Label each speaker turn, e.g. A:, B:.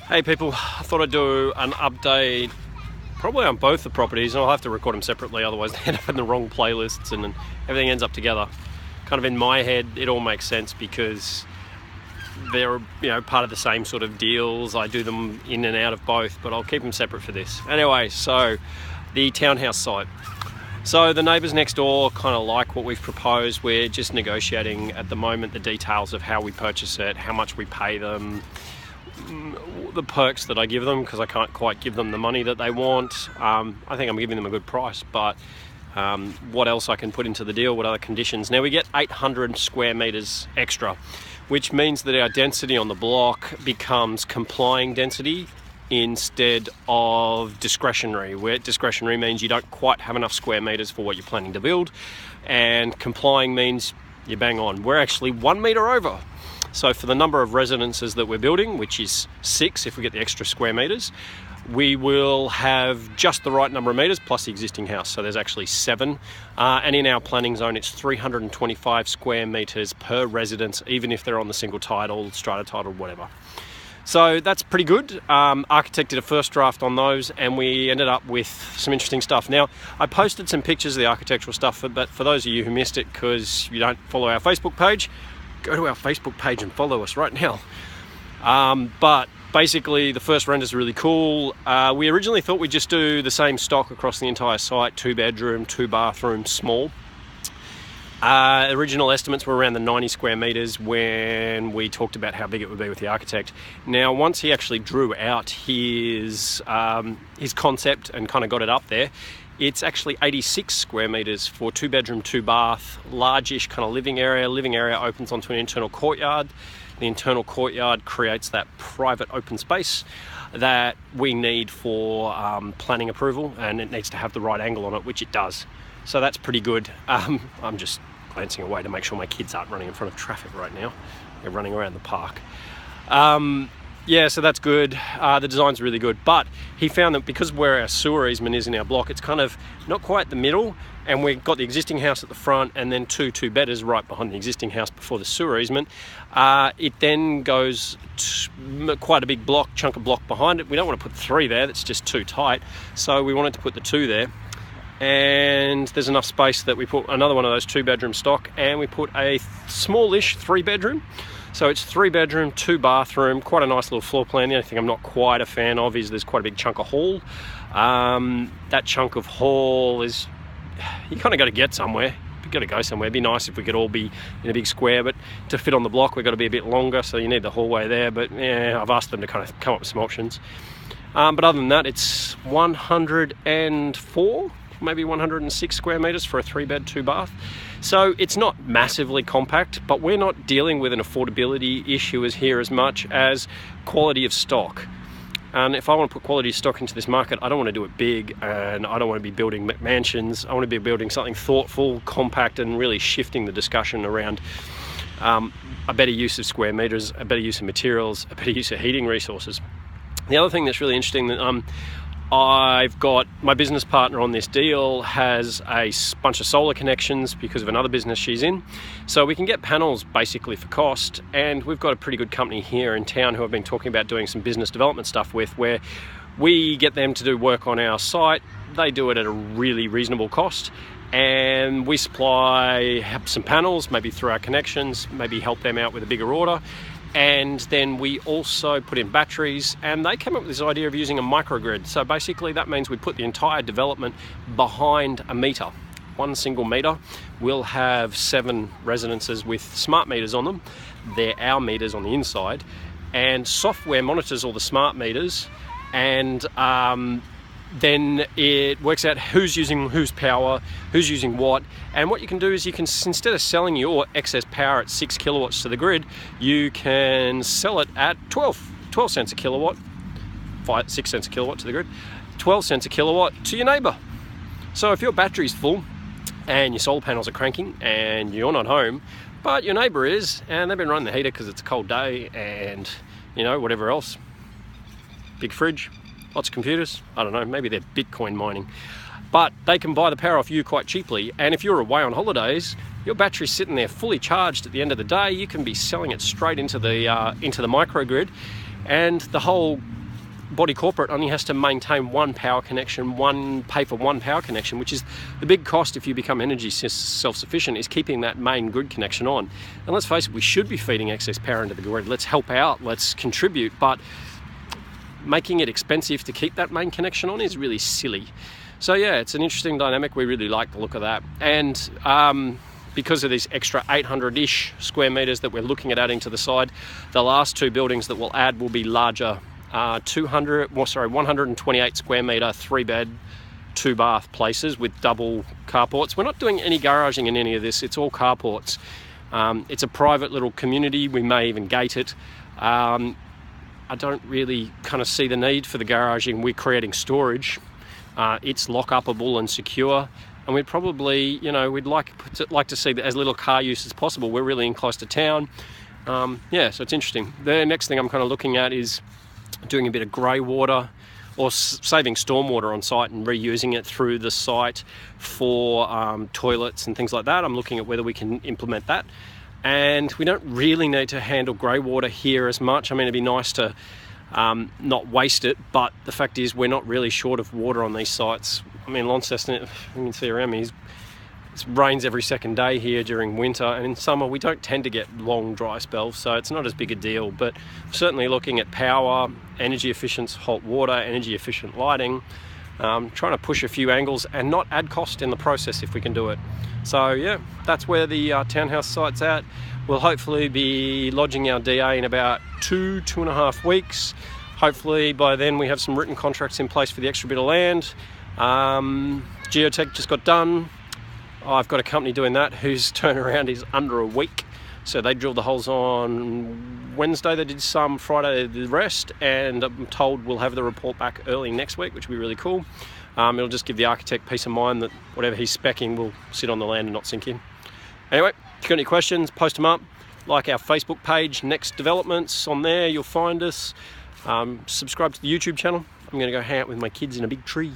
A: Hey people, I thought I'd do an update probably on both the properties, and I'll have to record them separately, otherwise they end up in the wrong playlists and everything ends up together. Kind of in my head it all makes sense because they're part of the same sort of deals. I do them in and out of both, but I'll keep them separate for this. Anyway, so the townhouse site. So the neighbours next door kind of like what we've proposed. We're just negotiating at the moment the details of how we purchase it, how much we pay them, the perks that I give them, because I can't quite give them the money that they want. I think I'm giving them a good price, but what else I can put into the deal, what other conditions. Now we get 800 square metres extra, which means that our density on the block becomes complying density instead of discretionary, where discretionary means you don't quite have enough square metres for what you're planning to build, and complying means you bang on. We're actually 1 metre over. So for the number of residences that we're building, which is 6 if we get the extra square metres, we will have just the right number of metres plus the existing house. So there's actually 7. And in our planning zone, it's 325 square metres per residence, even if they're on the single title, strata title, whatever. So that's pretty good. Architect did a first draft on those and we ended up with some interesting stuff. Now, I posted some pictures of the architectural stuff, but for those of you who missed it because you don't follow our Facebook page, go to our Facebook page and follow us right now. But basically the first renders are really cool. We originally thought we'd just do the same stock across the entire site, 2 bedroom, 2 bathroom, small. Original estimates were around the 90 square metres when we talked about how big it would be with the architect. Now, once he actually drew out his concept and kind of got it up there, it's actually 86 square metres for 2 bedroom, 2 bath, largish kind of living area. Living area opens onto an internal courtyard. The internal courtyard creates that private open space that we need for planning approval, and it needs to have the right angle on it, which it does. So that's pretty good. I'm just glancing away to make sure my kids aren't running in front of traffic right now. They're running around the park. Yeah, so that's good. The design's really good, but he found that because where our sewer easement is in our block, it's kind of not quite the middle, and we've got the existing house at the front and then two bedders right behind the existing house before the sewer easement. It then goes quite a big chunk of block behind it. We don't want to put 3 there, that's just too tight. So we wanted to put the 2 there. And there's enough space that we put another one of those 2 bedroom stock, and we put a smallish 3 bedroom. So it's 3 bedroom, 2 bathroom, quite a nice little floor plan. The only thing I'm not quite a fan of is there's quite a big chunk of hall. That chunk of hall is, you kind of got to get somewhere. You've got to go somewhere. It'd be nice if we could all be in a big square, but to fit on the block, we've got to be a bit longer, so you need the hallway there. But yeah, I've asked them to kind of come up with some options. But other than that, it's 104, maybe 106 square metres for a 3 bed, 2 bath. So it's not massively compact, but we're not dealing with an affordability issue as much as quality of stock. And if I want to put quality stock into this market, I don't want to do it big, and I don't want to be building mansions. I want to be building something thoughtful, compact, and really shifting the discussion around a better use of square metres, a better use of materials, a better use of heating resources. The other thing that's really interesting that I've got my business partner on this deal has a bunch of solar connections because of another business she's in. So we can get panels basically for cost, and we've got a pretty good company here in town who I've been talking about doing some business development stuff with, where we get them to do work on our site. They do it at a really reasonable cost, and we supply some panels, maybe through our connections, maybe help them out with a bigger order. And then we also put in batteries, and they came up with this idea of using a microgrid. So basically that means we put the entire development behind a meter, 1 single meter. We'll have 7 residences with smart meters on them. They're our meters on the inside, and software monitors all the smart meters, and then it works out who's using whose power, who's using what. And what you can do is you can, instead of selling your excess power at 6 kilowatts to the grid, you can sell it at 12 cents a kilowatt, 6 cents a kilowatt to the grid, 12 cents a kilowatt to your neighbour. So if your battery's full and your solar panels are cranking and you're not home, but your neighbour is, and they've been running the heater because it's a cold day and, whatever else, big fridge, lots of computers, I don't know, maybe they're Bitcoin mining, but they can buy the power off you quite cheaply. And if you're away on holidays, your battery's sitting there fully charged at the end of the day, you can be selling it straight into the microgrid, and the whole body corporate only has to maintain one power connection, pay for one power connection, which is the big cost if you become energy self-sufficient, is keeping that main grid connection on. And let's face it, we should be feeding excess power into the grid. Let's help out, let's contribute, but making it expensive to keep that main connection on is really silly. So yeah, it's an interesting dynamic. We really like the look of that. And because of this extra 800-ish square meters that we're looking at adding to the side, the last two buildings that we'll add will be larger, 128 square meter, 3-bed, 2-bath places with double carports. We're not doing any garaging in any of this, it's all carports. It's a private little community, we may even gate it. I don't really kind of see the need for the garaging. We're creating storage. It's lock-upable and secure. And we'd probably, you know, we'd like to see as little car use as possible. We're really in close to town. Yeah, so it's interesting. The next thing I'm kind of looking at is doing a bit of grey water or saving stormwater on site and reusing it through the site for toilets and things like that. I'm looking at whether we can implement that. And we don't really need to handle grey water here as much. I mean, it'd be nice to not waste it, but the fact is we're not really short of water on these sites. I mean, Launceston, you can see around me, it rains every second day here during winter, and in summer we don't tend to get long dry spells, so it's not as big a deal. But certainly looking at power, energy efficient hot water, energy efficient lighting, trying to push a few angles and not add cost in the process if we can do it. So yeah, that's where the townhouse site's at. We'll hopefully be lodging our DA in about 2.5 weeks. Hopefully by then we have some written contracts in place for the extra bit of land. Geotech just got done. I've got a company doing that whose turnaround is under a week. So they drilled the holes on Wednesday, they did some, Friday the rest, and I'm told we'll have the report back early next week, which will be really cool. It'll just give the architect peace of mind that whatever he's speccing will sit on the land and not sink in. Anyway, if you've got any questions, post them up. Like our Facebook page, Next Developments, on there you'll find us. Subscribe to the YouTube channel. I'm going to go hang out with my kids in a big tree.